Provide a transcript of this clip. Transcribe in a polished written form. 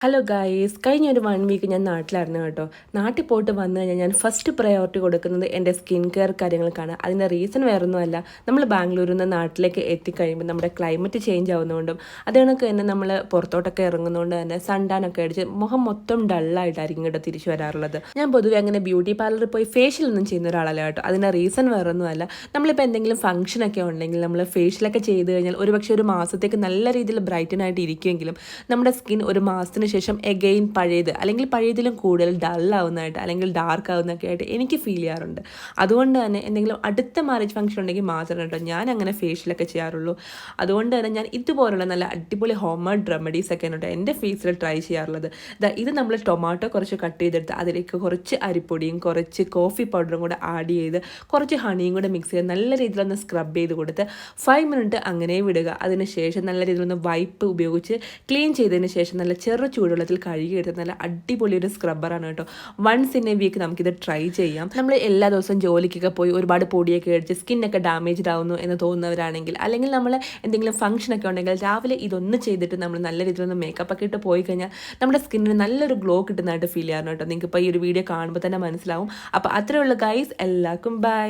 Hello guys, കഴിഞ്ഞ ഒരു 1 week ഞാൻ നാട്ടിലായിരുന്നു കേട്ടോ. നാട്ടിൽ പോയിട്ട് വന്നു കഴിഞ്ഞാൽ ഞാൻ ഫസ്റ്റ് പ്രയോറിറ്റി കൊടുക്കുന്നത് എൻ്റെ സ്കിൻ കെയർ കാര്യങ്ങൾക്കാണ്. അതിൻ്റെ റീസൺ വേറൊന്നുമല്ല, നമ്മൾ ബാംഗ്ലൂരിൽ നിന്ന് നാട്ടിലേക്ക് എത്തിക്കഴിയുമ്പോൾ നമ്മുടെ ക്ലൈമറ്റ് ചേഞ്ച് ആവുന്നതുകൊണ്ടും അത് കണക്ക് തന്നെ നമ്മൾ പുറത്തോട്ടൊക്കെ ഇറങ്ങുന്നതുകൊണ്ട് തന്നെ സൺടാനൊക്കെ അടിച്ച് മുഖം മൊത്തം ഡള്ളായിട്ടായിരിക്കും കേട്ടോ തിരിച്ചു വരാറുള്ളത്. ഞാൻ പൊതുവെ അങ്ങനെ ബ്യൂട്ടി പാർലറിൽ പോയി ഫേഷ്യൽ ഒന്നും ചെയ്യുന്ന ഒരാളല്ല കേട്ടോ. അതിൻ്റെ റീസൺ വേറൊന്നുമല്ല, നമ്മളിപ്പോൾ എന്തെങ്കിലും ഫംഗ്ഷനൊക്കെ ഉണ്ടെങ്കിൽ നമ്മൾ ഫേഷ്യലൊക്കെ ചെയ്ത് കഴിഞ്ഞാൽ ഒരുപക്ഷെ ഒരു മാസത്തേക്ക് നല്ല രീതിയിൽ ബ്രൈറ്റൻ ആയിട്ട് ഇരിക്കുമെങ്കിലും നമ്മുടെ സ്കിൻ ഒരു മാസത്തിന് ശേഷം എഗെയിൻ പഴയത് അല്ലെങ്കിൽ പഴയതിലും കൂടുതൽ ഡള്ളാവുന്നതായിട്ട് അല്ലെങ്കിൽ ഡാർക്ക് ആവുന്നതൊക്കെ ആയിട്ട് എനിക്ക് ഫീൽ ചെയ്യാറുണ്ട്. അതുകൊണ്ട് തന്നെ എന്തെങ്കിലും അടുത്ത മാരേജ് ഫംഗ്ഷൻ ഉണ്ടെങ്കിൽ മാത്രം കേട്ടോ ഞാൻ അങ്ങനെ ഫേഷ്യലൊക്കെ ചെയ്യാറുള്ളൂ. അതുകൊണ്ട് തന്നെ ഞാൻ ഇതുപോലുള്ള നല്ല അടിപൊളി ഹോംമേഡ് റെമഡീസ് ഒക്കെ കേട്ടോ എൻ്റെ ഫേസിൽ ട്രൈ ചെയ്യാറുള്ളത്. ഇത് നമ്മൾ ടൊമാറ്റോ കുറച്ച് കട്ട് ചെയ്തെടുത്ത് അതിലേക്ക് കുറച്ച് അരിപ്പൊടിയും കുറച്ച് കോഫി പൗഡറും കൂടെ ആഡ് ചെയ്ത് കുറച്ച് ഹണിയും കൂടെ മിക്സ് ചെയ്ത് നല്ല രീതിയിലൊന്ന് സ്ക്രബ് ചെയ്ത് കൊടുത്ത് 5 മിനിറ്റ് അങ്ങനെ വിടുക. അതിനുശേഷം നല്ല രീതിയിലൊന്ന് വൈപ്പ് ഉപയോഗിച്ച് ക്ലീൻ ചെയ്തതിന് ശേഷം നല്ല ചൂടുവെള്ളത്തിൽ കഴുകിയെടുത്ത് നല്ല അടിപൊളി ഒരു സ്ക്രബ്ബറാണ് കേട്ടോ. വൺസ് ഇൻ എ വീക്ക് നമുക്കിത് ട്രൈ ചെയ്യാം. നമ്മൾ എല്ലാ ദിവസവും ജോലിക്കൊക്കെ പോയി ഒരുപാട് പൊടിയൊക്കെ അടിച്ച് സ്കിന്നൊക്കെ ഡാമേജ്ഡ് ആവുന്നു എന്ന് തോന്നുന്നവരാണെങ്കിൽ, അല്ലെങ്കിൽ നമ്മൾ എന്തെങ്കിലും ഫംഗ്ഷനൊക്കെ ഉണ്ടെങ്കിൽ രാവിലെ ഇതൊന്ന് ചെയ്തിട്ട് നമ്മൾ നല്ല രീതിയിലൊന്ന് മേക്കപ്പ് ഒക്കെ ഇട്ട് പോയി കഴിഞ്ഞാൽ നമ്മുടെ സ്കിന്നിന് നല്ലൊരു ഗ്ലോ കിട്ടുന്നതായിട്ട് ഫീൽ ചെയ്യാറുണ്ട് കേട്ടോ. നിങ്ങൾക്ക് ഇപ്പോൾ ഈ ഒരു വീഡിയോ കാണുമ്പോൾ തന്നെ മനസ്സിലാവും. അപ്പോൾ അത്രയുള്ള ഗൈസ്, എല്ലാവർക്കും ബൈ.